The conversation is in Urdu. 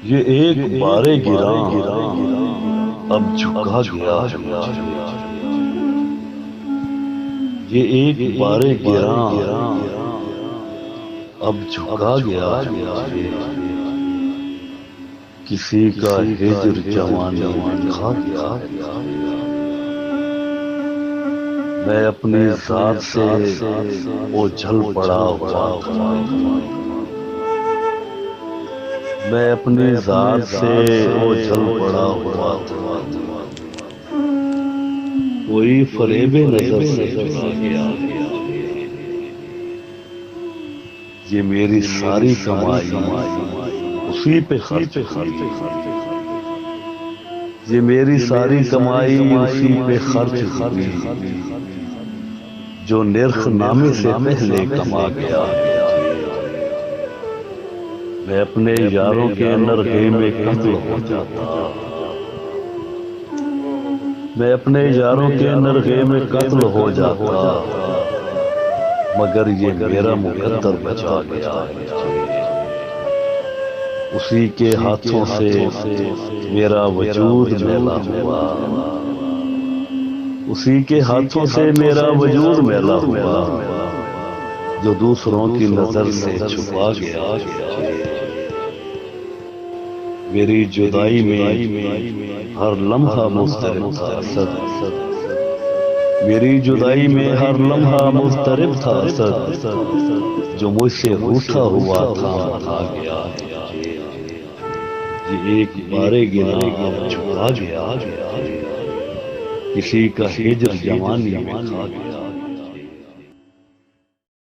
یہ ایک بارے گراں اب جھکا گیا ہے مجھے، یہ ایک بارے گراں اب جھکا گیا ہے مجھے، کسی کا ہجر جوانی میں کھا گیا ہے مجھے، میں اپنی ذات سے اوجھل پڑا ہوا تھا، میں اپنی ذات سے اوجھل پڑا ہوا تھا، کوئی فریب نظر سے چرا گیا، یہ میری ساری کمائی اسی پہ خرچ ہوئی، یہ میری ساری کمائی اسی پہ خرچ ہوئی، جو نرخ نامے سے پہلے کما گیا، میں اپنے یاروں کے نرغے میں قتل ہو جاتا، میں اپنے یاروں کے نرغے میں قتل ہو جاتا، مگر یہ میرا مقدر بچا گیا مجھے، اسی کے ہاتھوں سے میرا وجود میلا ہوا، اسی کے ہاتھوں سے میرا وجود میلا ہوا، جو دوسروں کی نظر سے چھپا گیا مجھے، میری جدائی میں ہر لمحہ مضطرب تھا اسد، میری جدائی میں ہر لمحہ مضطرب تھا اسد، جو مجھ سے روٹھا ہوا تھا گیا مجھے، یہ ایک بارے گراں اب جھکا گیا، کسی کا ہجر جوانی میں کھا گیا۔